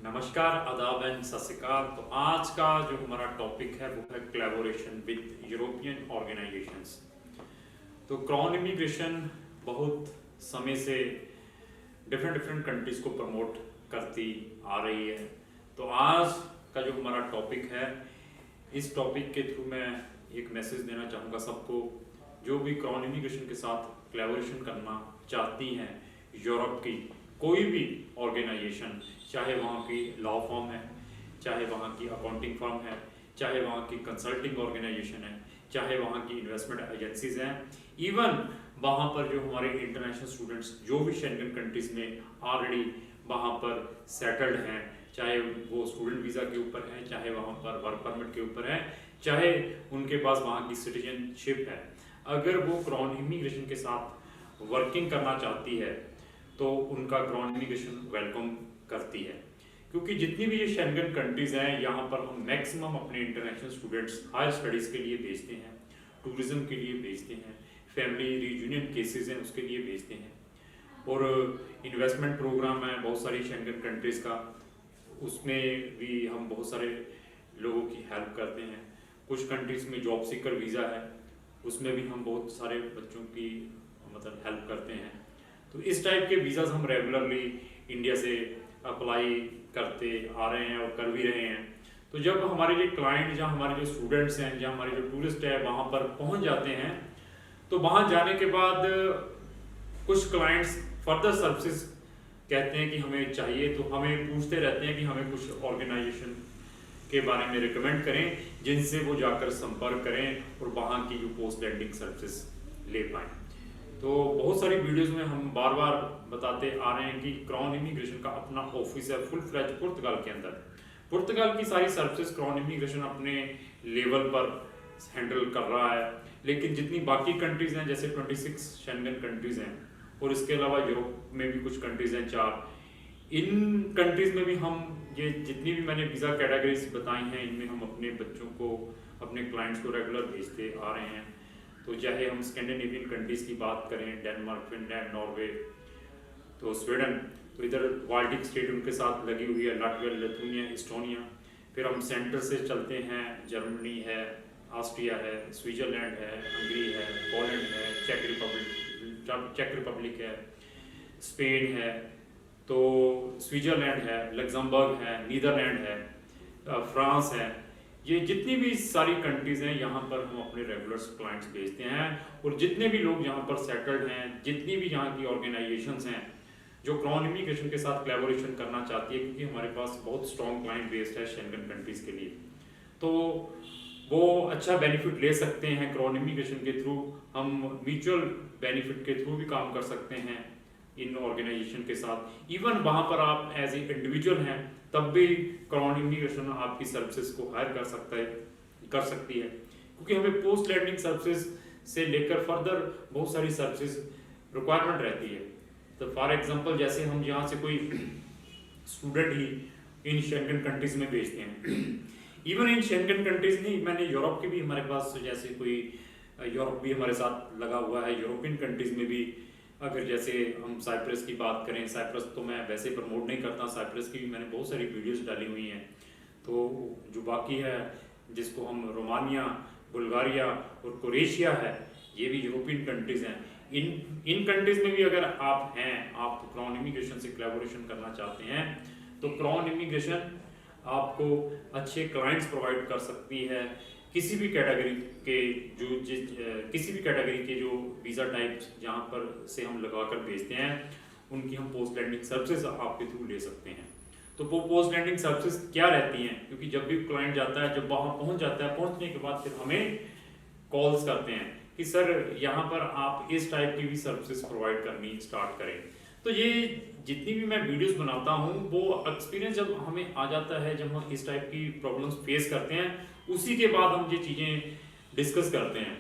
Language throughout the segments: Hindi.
नमस्कार, आदाब एंड सत श्री अकाल। तो आज का जो हमारा टॉपिक है वो है कोलैबोरेशन विद यूरोपियन ऑर्गेनाइजेशंस। तो क्रॉन इमिग्रेशन बहुत समय से डिफरेंट डिफरेंट कंट्रीज को प्रमोट करती आ रही है। तो आज का जो हमारा टॉपिक है, इस टॉपिक के थ्रू मैं एक मैसेज देना चाहूँगा सबको जो भी क्रॉन इमिग्रेशन के साथ कोलैबोरेशन करना चाहती हैं। यूरोप की कोई भी ऑर्गेनाइजेशन, चाहे वहाँ की लॉ फर्म है, चाहे वहाँ की अकाउंटिंग फर्म है, चाहे वहाँ की कंसल्टिंग ऑर्गेनाइजेशन है, चाहे वहाँ की इन्वेस्टमेंट एजेंसीज हैं, इवन वहाँ पर जो हमारे इंटरनेशनल स्टूडेंट्स जो भी शेंगन कंट्रीज में ऑलरेडी वहाँ पर सेटल्ड हैं, चाहे वो स्टूडेंट वीज़ा के ऊपर हैं, चाहे वहाँ पर वर्क परमिट के ऊपर हैं, चाहे उनके पास वहाँ की सिटीजनशिप है, अगर वो क्रॉन इमिग्रेशन के साथ वर्किंग करना चाहती है तो उनका क्रॉन इमिग्रेशन वेलकम करती है। क्योंकि जितनी भी ये शेंगन कंट्रीज हैं, यहाँ पर हम मैक्सिमम अपने इंटरनेशनल स्टूडेंट्स हायर स्टडीज़ के लिए भेजते हैं, टूरिज्म के लिए भेजते हैं, फैमिली रीयूनियन केसेस हैं उसके लिए भेजते हैं, और इन्वेस्टमेंट प्रोग्राम है बहुत सारी शेंगन कंट्रीज़ का, उसमें भी हम बहुत सारे लोगों की हेल्प करते हैं। कुछ कंट्रीज़ में जॉब सीकर वीज़ा है, उसमें भी हम बहुत सारे बच्चों की मतलब हेल्प करते हैं। तो इस टाइप के वीज़ाज हम रेगुलरली इंडिया से अप्लाई करते आ रहे हैं और कर भी रहे हैं। तो जब हमारे जो क्लाइंट, जहाँ हमारे जो स्टूडेंट्स हैं, जहाँ हमारे जो टूरिस्ट है वहाँ पर पहुँच जाते हैं, तो वहाँ जाने के बाद कुछ क्लाइंट्स फर्दर सर्विसेज कहते हैं कि हमें चाहिए, तो हमें पूछते रहते हैं कि हमें कुछ ऑर्गेनाइजेशन के बारे में रिकमेंड करें जिनसे वो जाकर संपर्क करें और वहाँ की जो पोस्ट लैंडिंग सर्विसेज ले पाएँ। तो बहुत सारी वीडियोस में हम बार बार बताते आ रहे हैं कि क्रॉन इमिग्रेशन का अपना ऑफिस है फुल फ्लैज पुर्तगाल के अंदर। पुर्तगाल की सारी सर्विसेज क्रॉन इमिग्रेशन अपने लेवल पर हैंडल कर रहा है, लेकिन जितनी बाकी कंट्रीज हैं, जैसे 26 शेंगन कंट्रीज हैं और इसके अलावा यूरोप में भी कुछ कंट्रीज हैं 4, इन कंट्रीज में भी हम ये जितनी भी मैंने वीज़ा कैटेगरीज बताई हैं, इनमें हम अपने बच्चों को, अपने क्लाइंट्स को रेगुलर भेजते आ रहे हैं। तो चाहे हम स्कैंडिनेवियन कंट्रीज की बात करें, डेनमार्क, फिनलैंड, नॉर्वे, तो स्वीडन, तो इधर बाल्टिक स्टेट उनके साथ लगी हुई है, लाटविया, लिथुआनिया, इस्टोनिया। फिर हम सेंटर से चलते हैं, जर्मनी है, ऑस्ट्रिया है, स्विट्जरलैंड है, हंगरी है, पोलैंड है, चेक रिपब्लिक है, स्पेन है, तो स्विट्जरलैंड है, लग्जमबर्ग है, नीदरलैंड है, फ्रांस है। ये जितनी भी सारी कंट्रीज हैं यहाँ पर हम अपने रेगुलर क्लाइंट्स भेजते हैं, और जितने भी लोग यहाँ पर सेटल्ड हैं, जितनी भी यहाँ की ऑर्गेनाइजेशंस हैं जो क्रॉन इमिग्रेशन के साथ कोलैबोरेशन करना चाहती है, क्योंकि हमारे पास बहुत स्ट्रॉन्ग क्लाइंट बेस्ड है शेंगन कंट्रीज के लिए, तो वो अच्छा बेनिफिट ले सकते हैं क्रॉन इमिग्रेशन के थ्रू। हम म्यूचुअल बेनिफिट के थ्रू भी काम कर सकते हैं इन ऑर्गेनाइजेशन के साथ। इवन वहाँ पर आप एज ए इंडिविजुअल हैं तब भी क्रॉन इमिग्रेशन आपकी सर्विसेज को हायर कर सकती है, क्योंकि हमें पोस्ट लैंडिंग सर्विसेज से लेकर फर्दर बहुत सारी सर्विसेज रिक्वायरमेंट रहती है। तो फॉर एग्जांपल जैसे हम यहाँ से कोई स्टूडेंट ही इन शेंगन कंट्रीज में भेजते हैं, इवन इन शेंगन कंट्रीज नहीं, मैंने यूरोप के भी हमारे पास, जैसे कोई यूरोप भी हमारे साथ लगा हुआ है, यूरोपियन कंट्रीज में भी अगर जैसे हम साइप्रस की बात करें, साइप्रस तो मैं वैसे प्रमोट नहीं करता, साइप्रस की भी मैंने बहुत सारी वीडियोस डाली हुई हैं। तो जो बाकी है जिसको हम रोमानिया, बुल्गारिया और क्रोएशिया है, ये भी यूरोपियन कंट्रीज हैं। इन कंट्रीज में भी अगर आप हैं, आप क्रॉन इमिग्रेशन से कोलैबोरेशन करना चाहते हैं, तो क्रॉन इमिग्रेशन आपको अच्छे क्लाइंट्स प्रोवाइड कर सकती है। किसी भी कैटेगरी के जो वीज़ा टाइप्स जहाँ पर से हम लगा कर भेजते हैं, उनकी हम पोस्ट लैंडिंग सर्विसेज आपके थ्रू ले सकते हैं। तो वो पोस्ट लैंडिंग सर्विसेज क्या रहती हैं, क्योंकि जब भी क्लाइंट जाता है, जब वहाँ पहुँच जाता है, पहुँचने के बाद फिर हमें कॉल्स करते हैं कि सर यहाँ पर आप इस टाइप की भी सर्विसेज प्रोवाइड करनी स्टार्ट करें। तो ये जितनी भी मैं वीडियोस बनाता हूँ, वो एक्सपीरियंस जब हमें आ जाता है, जब हम इस टाइप की प्रॉब्लम्स फेस करते हैं, उसी के बाद हम ये चीज़ें डिस्कस करते हैं,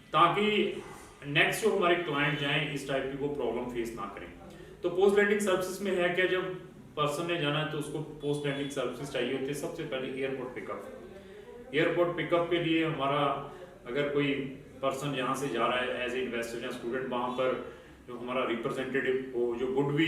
ताकि नेक्स्ट जो हमारे क्लाइंट जाएं इस टाइप की वो प्रॉब्लम फेस ना करें। तो पोस्ट लैंडिंग सर्विसेज में है क्या, जब पर्सन ने जाना है तो उसको पोस्ट लैंडिंग सर्विसेज चाहिए होती है। सबसे पहले एयरपोर्ट पिकअप के लिए हमारा, अगर कोई पर्सन यहाँ से जा रहा है एज ए इन्वेस्टर या स्टूडेंट, वहाँ पर जो हमारा रिप्रेजेंटेटिव हो, जो वुड बी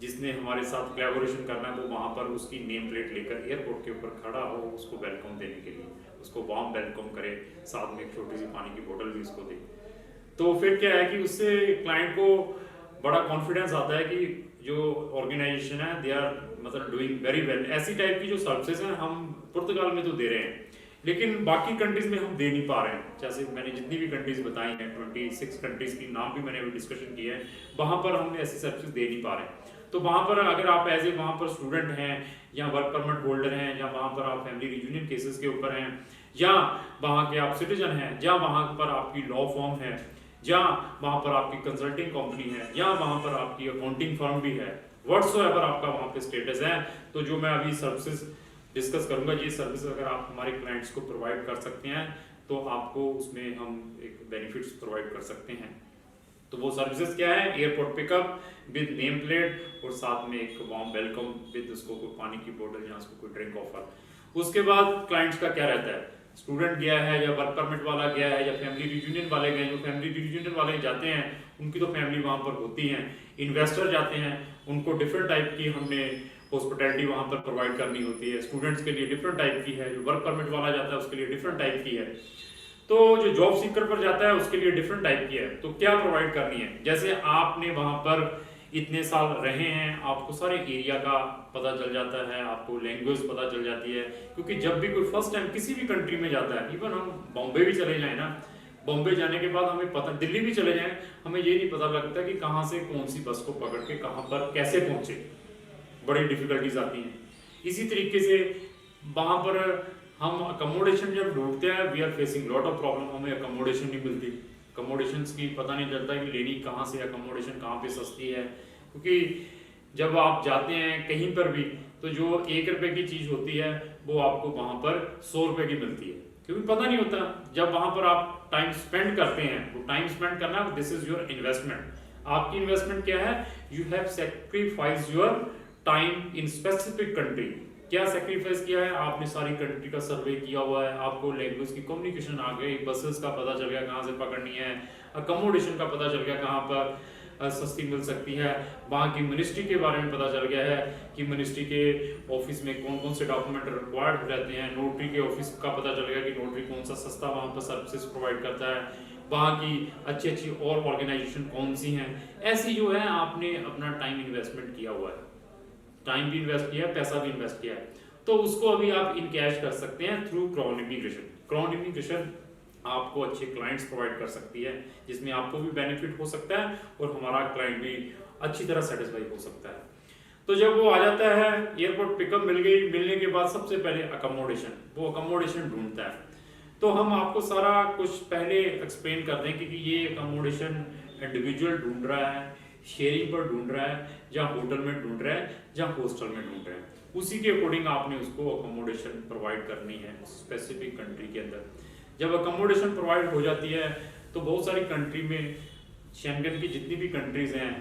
जिसने हमारे साथ कोलैबोरेशन करना है वो वहाँ पर उसकी नेम प्लेट लेकर एयरपोर्ट के ऊपर खड़ा हो, उसको वेलकम देने के लिए, उसको वार्म वेलकम करे, साथ में एक छोटी सी पानी की बोतल भी उसको दे। तो फिर क्या है कि उससे क्लाइंट को बड़ा कॉन्फिडेंस आता है कि जो ऑर्गेनाइजेशन है दे आर मतलब डूइंग वेरी वेल। ऐसी टाइप की जो सर्विसेज हैं हम पुर्तगाल में तो दे रहे हैं, लेकिन बाकी कंट्रीज में हम दे नहीं पा रहे हैं। जैसे मैंने जितनी भी कंट्रीज बताई हैं, 26 कंट्रीज की नाम भी मैंने अभी डिस्कशन किया है, वहाँ पर हम ऐसी सर्विसेज दे नहीं पा रहे हैं। तो वहाँ पर अगर आप एज ए वहाँ पर स्टूडेंट हैं या वर्क परमिट होल्डर हैं या वहाँ पर आप फैमिली रियूनियन केसेस के ऊपर हैं या वहाँ के आप सिटीजन हैं या वहाँ पर आपकी लॉ फॉर्म है या वहाँ पर आपकी कंसल्टिंग कंपनी है या वहाँ पर आपकी अकाउंटिंग फर्म भी है, व्हाट्सोएवर आपका वहाँ पे स्टेटस है, तो जो मैं अभी सर्विसेज डिस्कस करूंगा ये सर्विस अगर आप हमारे क्लाइंट्स को प्रोवाइड कर सकते हैं तो आपको उसमें हम एक बेनिफिट्स प्रोवाइड कर सकते हैं। तो वो सर्विसेज क्या है? Airport pickup with name plate और साथ में एक वार्म वेलकम विद उसको कोई पानी की बोतल या उसको कोई ड्रिंक ऑफर। उसके बाद क्लाइंट्स का क्या रहता है? स्टूडेंट गया है या वर्क परमिट वाला गया है या फैमिली रियूनियन वाले गए, जो फैमिली रियूनियन वाले जाते हैं उनकी तो फैमिली वहाँ पर होती है। इन्वेस्टर जाते हैं, उनको डिफरेंट टाइप की हमने हॉस्पिटैलिटी वहाँ पर प्रोवाइड करनी होती है। स्टूडेंट्स के लिए डिफरेंट टाइप की है, जो वर्क परमिट वाला जाता है उसके लिए डिफरेंट टाइप की है, तो जो जॉब सीकर पर जाता है उसके लिए डिफरेंट टाइप की है। तो क्या प्रोवाइड करनी है? जैसे आपने वहाँ पर इतने साल रहे हैं, आपको सारे एरिया का पता चल जाता है, आपको लैंग्वेज पता चल जाती है, क्योंकि जब भी कोई फर्स्ट टाइम किसी भी कंट्री में जाता है, इवन हम बॉम्बे भी चले जाएं ना, बॉम्बे जाने के बाद हमें पता, दिल्ली भी चले जाएं, हमें ये नहीं पता लगता कि कहाँ से कौन सी बस को पकड़ के कहाँ पर कैसे पहुँचे, बड़ी डिफिकल्टीज आती हैं। इसी तरीके से वहाँ पर हम अकोमोडेशन जब ढूंढते हैं, we are facing lot of problem, हमें अकोमोडेशन नहीं मिलती, अकोमोडेशन की पता नहीं चलता कि लेनी कहाँ से, अकोमोडेशन कहाँ पे सस्ती है, क्योंकि जब आप जाते हैं कहीं पर भी तो जो 1 रुपए की चीज़ होती है वो आपको वहाँ पर 100 रुपए की मिलती है, क्योंकि पता नहीं होता। जब वहाँ पर आप टाइम स्पेंड करते हैं, वो टाइम स्पेंड करना, दिस इज योर इन्वेस्टमेंट। आपकी इन्वेस्टमेंट क्या है? You have sacrifice your time in specific country. क्या सेक्रीफाइस किया है? आपने सारी कंट्री का सर्वे किया हुआ है, आपको लैंग्वेज की कम्युनिकेशन आ गई, बसेस का पता चल गया कहाँ से पकड़नी है, अकोमोडेशन का पता चल गया कहाँ पर सस्ती मिल सकती है, वहाँ की मिनिस्ट्री के बारे में पता चल गया है कि मिनिस्ट्री के ऑफिस में कौन कौन से डॉक्यूमेंट रिक्वायर्ड रहते हैं, नोटरी के ऑफिस का पता चल गया कि नोटरी कौन सा सस्ता वहाँ पर सर्विसेज प्रोवाइड करता है, वहाँ की अच्छी अच्छी और ऑर्गेनाइजेशन कौन सी हैं। ऐसी जो है आपने अपना टाइम इन्वेस्टमेंट किया हुआ है, टाइम भी इन्वेस्ट किया है, पैसा भी इन्वेस्ट किया है, तो उसको अभी आप इन कैश कर सकते हैं through crown immigration. Crown immigration आपको अच्छे क्लाइंट्स प्रोवाइड कर सकती है, जिसमें आपको भी बेनिफिट हो सकता है और हमारा क्लाइंट भी अच्छी तरह सेटिस्फाई हो सकता है। तो जब वो आ जाता है, एयरपोर्ट पिकअप मिल गई, मिलने के बाद सबसे पहले अकोमोडेशन, वो अकोमोडेशन ढूंढता है। तो हम आपको सारा कुछ पहले एक्सप्लेन कर दें कि ये अकोमोडेशन इंडिविजुअल ढूंढ रहा है, शेयरिंग पर ढूंढ रहा है, या होटल में ढूंढ रहा है, या हॉस्टल में ढूंढ रहा है, उसी के अकॉर्डिंग आपने उसको अकोमोडेशन प्रोवाइड करनी है स्पेसिफिक कंट्री के अंदर। जब अकोमोडेशन प्रोवाइड हो जाती है तो बहुत सारी कंट्री में, शेंगन की जितनी भी कंट्रीज हैं,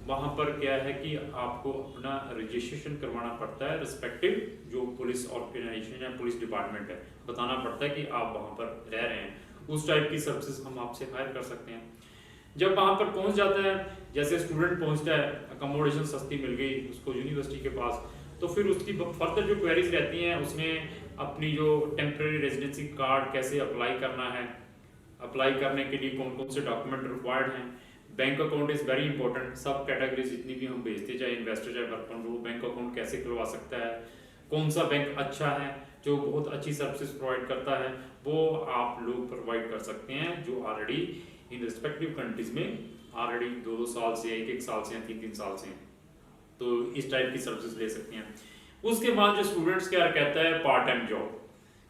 वहाँ पर क्या है कि आपको अपना रजिस्ट्रेशन करवाना पड़ता है, रिस्पेक्टिव जो पुलिस ऑर्गेनाइजेशन या पुलिस डिपार्टमेंट है, बताना पड़ता है कि आप वहाँ पर रह रहे हैं। उस टाइप की सर्विसेज हम आपसे हायर कर सकते हैं। जब वहाँ पर पहुँच जाता है, जैसे स्टूडेंट पहुँचता है, अकोमोडेशन सस्ती मिल गई उसको यूनिवर्सिटी के पास, तो फिर उसकी फर्दर जो क्वेरीज रहती हैं उसमें अपनी जो टेम्परेरी रेजिडेंसी कार्ड कैसे अप्लाई करना है, अप्लाई करने के लिए कौन कौन से डॉक्यूमेंट रिक्वायर्ड हैं, bank account is very important. सब कैटेगरीज जितनी भी हम भेजते, चाहे इन्वेस्टर चाहे वर्क परमिट, वो बैंक अकाउंट कैसे खुलवा सकता है, कौन सा बैंक अच्छा है जो बहुत अच्छी सर्विसेज प्रोवाइड करता है, वो आप लोग प्रोवाइड कर सकते हैं जो ऑलरेडी इन रिस्पेक्टिव कंट्रीज में ऑलरेडी 2-2 साल से, 1-1 साल से, 3-3 साल से, तो इस टाइप की सर्विसेज ले सकते हैं। उसके बाद जो स्टूडेंट्स क्या कहता है, पार्ट टाइम जॉब,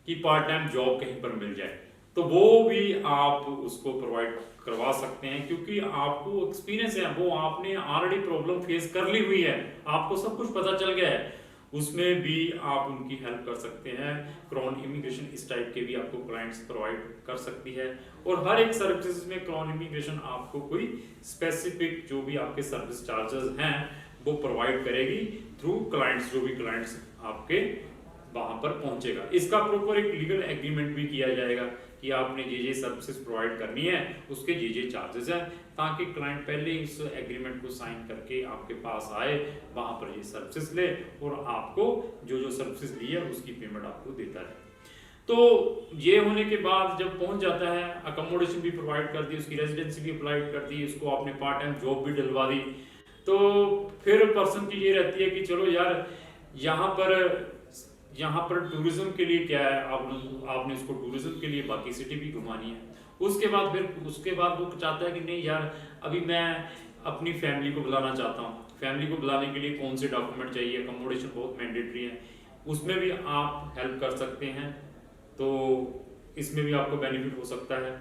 कि पार्ट टाइम जॉब कहीं पर मिल जाए, तो वो भी आप उसको प्रोवाइड करवा सकते हैं, क्योंकि आपको एक्सपीरियंस है, वो आपने ऑलरेडी प्रॉब्लम फेस कर ली हुई है, आपको सब कुछ पता चल गया है, उसमें भी आप उनकी हेल्प कर सकते हैं। क्राउन इमिग्रेशन इस टाइप के भी आपको क्लाइंट्स प्रोवाइड कर सकती है, और हर एक सर्विसेज में क्राउन इमिग्रेशन आपको कोई स्पेसिफिक जो भी आपके सर्विस चार्जेस हैं वो प्रोवाइड करेगी थ्रू क्लाइंट्स, जो भी क्लाइंट्स आपके वहां पर पहुंचेगा। इसका प्रॉपर एक लीगल एग्रीमेंट भी किया जाएगा कि आपने जे सर्विसेज प्रोवाइड करनी है, उसके जे चार्जेस हैं, ताकि क्लाइंट पहले इस एग्रीमेंट को साइन करके आपके पास आए, वहां पर ये सर्विसेज ले और आपको जो सर्विसेज ली है उसकी पेमेंट आपको देता है। तो ये होने के बाद जब पहुंच जाता है, अकोमोडेशन भी प्रोवाइड कर दी, उसकी रेजिडेंसी भी अप्लाई कर दी, उसको आपने पार्ट टाइम जॉब भी दिलवा दी, तो फिर पर्सन की ये रहती है कि चलो यार यहाँ पर टूरिज्म के लिए क्या है, आपने उसको टूरिज्म के लिए बाकी सिटी भी घुमानी है। उसके बाद वो चाहता है कि नहीं यार, अभी मैं अपनी फैमिली को बुलाना चाहता हूँ, फैमिली को बुलाने के लिए कौन से डॉक्यूमेंट चाहिए, अकोमोडेशन बहुत मैंडेटरी है, उसमें भी आप हेल्प कर सकते हैं, तो इसमें भी आपको बेनिफिट हो सकता है।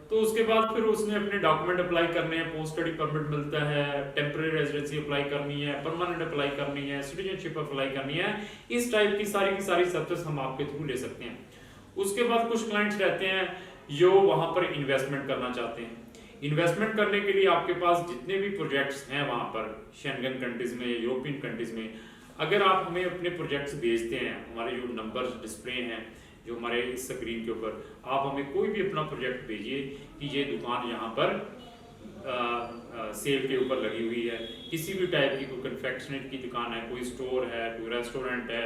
तो उसके बाद फिर उसने अपने डॉक्यूमेंट अप्लाई करने हैं, पोस्ट स्टडी परमिट मिलता है, टेम्पररी रेजिडेंसी अप्लाई करनी है, परमानेंट अप्लाई करनी है, सिटीजनशिप अप्लाई करनी है, इस टाइप की सारी सर्विस हम आपके थ्रू ले सकते हैं। उसके बाद कुछ क्लाइंट्स रहते हैं जो वहां पर इन्वेस्टमेंट करना चाहते हैं। इन्वेस्टमेंट करने के लिए आपके पास जितने भी प्रोजेक्ट्स हैं वहां पर शेंगन कंट्रीज में, यूरोपियन कंट्रीज में, अगर आप हमें अपने प्रोजेक्ट्स भेजते हैं, हमारे जो नंबर्स डिस्प्ले हैं जो हमारे इस स्क्रीन के ऊपर, आप हमें कोई भी अपना प्रोजेक्ट भेजिए कि ये दुकान यहाँ पर सेल के ऊपर लगी हुई है, किसी भी टाइप की, कोई कन्फेक्शनरी की दुकान है, कोई स्टोर है, कोई रेस्टोरेंट है,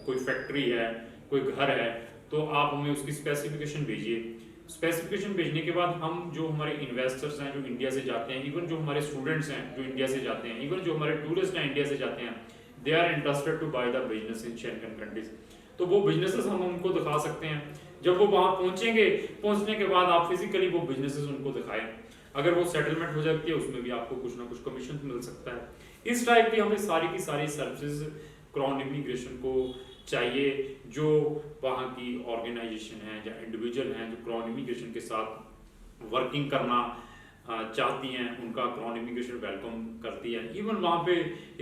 कोई फैक्ट्री है, कोई घर है, तो आप हमें उसकी स्पेसिफिकेशन भेजिए। स्पेसिफिकेशन भेजने के बाद हम जो हमारे इन्वेस्टर्स हैं जो इंडिया से जाते हैं, इवन जो हमारे स्टूडेंट्स हैं जो इंडिया से जाते हैं, इवन जो हमारे टूरिस्ट हैं इंडिया से जाते हैं, they are interested to buy the business in Schengen countries, तो वो बिजनेसेस हम उनको दिखा सकते हैं। जब वो वहां पहुंचेंगे, पहुंचने के बाद आप फिजिकली वो बिजनेसेस उनको दिखाएं, अगर वो सेटलमेंट हो जाती है उसमें भी आपको कुछ ना कुछ कमीशन मिल सकता है। इस टाइप की हमें सारी की सारी सर्विसेज क्राउन इमिग्रेशन को चाहिए, जो वहाँ की ऑर्गेनाइजेशन है या इंडिविजुअल हैं जो क्राउन इमिग्रेशन के साथ वर्किंग करना चाहती हैं, उनका क्राउन इमिग्रेशन वेलकम करती है। इवन वहाँ पे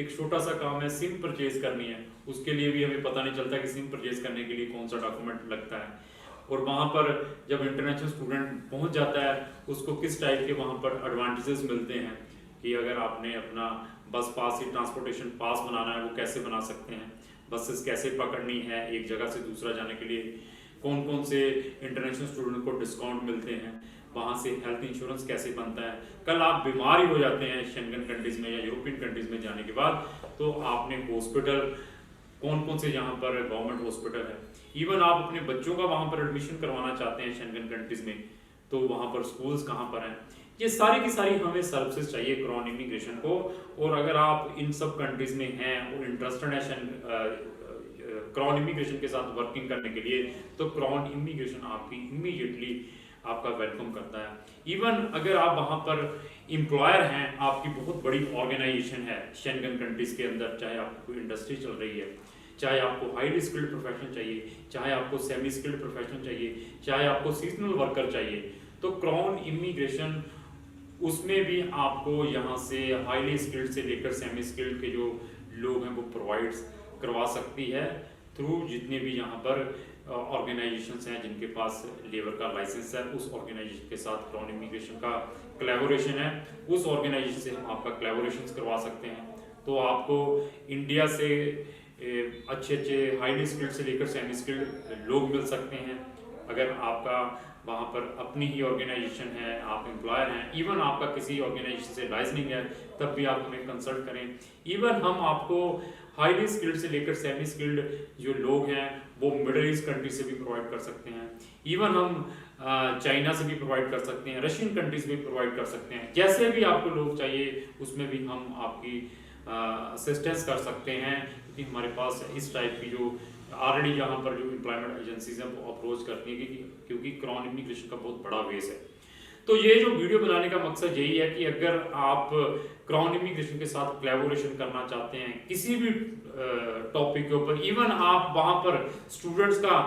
एक छोटा सा काम है, सिम परचेज करनी है, उसके लिए भी हमें पता नहीं चलता कि सिम परचेज करने के लिए कौन सा डॉक्यूमेंट लगता है, और वहाँ पर जब इंटरनेशनल स्टूडेंट पहुँच जाता है उसको किस टाइप के वहाँ पर एडवांटेजेस मिलते हैं, कि अगर आपने अपना बस पास या ट्रांसपोर्टेशन पास बनाना है वो कैसे बना सकते हैं, बसेस कैसे पकड़नी है एक जगह से दूसरा जाने के लिए, कौन कौन से इंटरनेशनल स्टूडेंट को डिस्काउंट मिलते हैं, वहाँ से हेल्थ इंश्योरेंस कैसे बनता है, कल आप बीमार ही हो जाते हैं शेंगन कंट्रीज में या यूरोपियन कंट्रीज में जाने के बाद, तो आपने हॉस्पिटल कौन कौन से यहाँ पर गवर्नमेंट हॉस्पिटल है, इवन आप अपने बच्चों का वहाँ पर एडमिशन करवाना चाहते हैं शेंगन कंट्रीज में, तो वहाँ पर स्कूल्स कहाँ पर हैं, ये सारी की सारी हमें सर्विसेज चाहिए क्राउन इमिग्रेशन को। और अगर आप इन सब कंट्रीज में हैं और इंटरेस्टेड है क्राउन इमिग्रेशन के साथ वर्किंग करने के लिए, तो क्राउन इमिग्रेशन आपकी इमीडिएटली आपका वेलकम करता है। इवन अगर आप वहाँ पर एम्प्लॉयर हैं, आपकी बहुत बड़ी ऑर्गेनाइजेशन है शेंगन कंट्रीज के अंदर, चाहे आपको इंडस्ट्री चल रही है, चाहे आपको हाईली स्किल्ड प्रोफेशनल चाहिए, चाहे आपको सेमी स्किल्ड प्रोफेशनल चाहिए, चाहे आपको सीजनल वर्कर चाहिए, तो क्राउन इमिग्रेशन उसमें भी आपको यहाँ से हाईली स्किल्ड से लेकर सेमी स्किल्ड के जो लोग हैं वो प्रोवाइड करवा सकती है थ्रू जितने भी यहाँ पर ऑर्गेनाइजेशंस हैं जिनके पास लेबर का लाइसेंस है, उस ऑर्गेनाइजेशन के साथ क्राउन इमिग्रेशन का कोलैबोरेशन है, उस ऑर्गेनाइजेशन से हम आपका कोलैबोरेशन करवा सकते हैं। तो आपको इंडिया से अच्छे हाईली स्किल्ड से लेकर सेमी स्किल्ड लोग मिल सकते हैं। अगर आपका वहाँ पर अपनी ही ऑर्गेनाइजेशन है, आप एम्प्लॉयर हैं, इवन आपका किसी ऑर्गेनाइजेशन से लाइसेंसिंग है, तब भी आप हमें कंसल्ट करें। इवन हम आपको हाईली स्किल्ड से लेकर सेमी स्किल्ड जो लोग हैं वो मिडिल ईस्ट कंट्री से भी प्रोवाइड कर सकते हैं, इवन हम चाइना से भी प्रोवाइड कर सकते हैं, रशियन कंट्रीज में प्रोवाइड कर सकते हैं। जैसे भी आपको लोग चाहिए उसमें भी हम आपकी असिस्टेंस कर सकते हैं, क्योंकि हमारे पास इस टाइप की जो ऑलरेडी यहाँ पर जो एम्प्लॉयमेंट एजेंसीज हैं वो अप्रोच करती हैं, क्योंकि क्राउन इमिग्रेशन का बहुत बड़ा बेस है। तो ये जो वीडियो बनाने का मकसद यही है कि अगर आप क्राउन इमिग्रेशन के साथ कोलैबोरेशन करना चाहते हैं किसी भी टॉपिक के ऊपर, इवन आप वहाँ पर स्टूडेंट्स का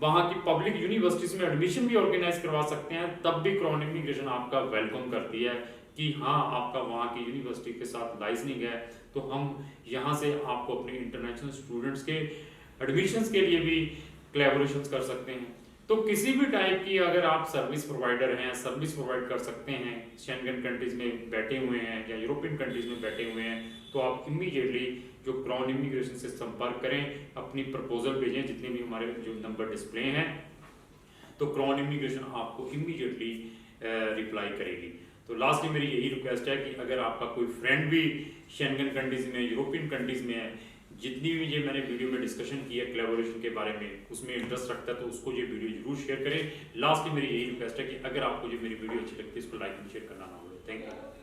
वहाँ की पब्लिक यूनिवर्सिटीज में एडमिशन भी ऑर्गेनाइज करवा सकते हैं, तब भी क्राउन इमिग्रेशन आपका वेलकम करती है कि हाँ आपका वहाँ की यूनिवर्सिटी के साथ लाइसेंसिंग है, तो हम यहाँ से आपको अपने इंटरनेशनल स्टूडेंट्स के एडमिशन्स के लिए भी कोलैबोरेशंस कर सकते हैं। तो किसी भी टाइप की अगर आप सर्विस प्रोवाइडर हैं, सर्विस प्रोवाइड कर सकते हैं, शेंगन कंट्रीज में बैठे हुए हैं या यूरोपियन कंट्रीज में बैठे हुए हैं, तो आप इमीडिएटली जो क्राउन इमिग्रेशन से संपर्क करें, अपनी प्रपोजल भेजें, जितने भी हमारे जो नंबर डिस्प्ले हैं, तो क्राउन इमिग्रेशन आपको इमीडिएटली रिप्लाई करेगी। तो लास्टली मेरी यही रिक्वेस्ट है कि अगर आपका कोई फ्रेंड भी शेंगन कंट्रीज में, यूरोपियन कंट्रीज में है, जितनी भी ये मैंने वीडियो में डिस्कशन की है कोलैबोरेशन के बारे में, उसमें इंटरेस्ट रखता है तो उसको ये वीडियो जरूर शेयर करें। लास्टली मेरी यही रिक्वेस्ट है कि अगर आपको ये मेरी वीडियो अच्छी लगती है इसको लाइक एंड शेयर करना ना भूलें। Thank you.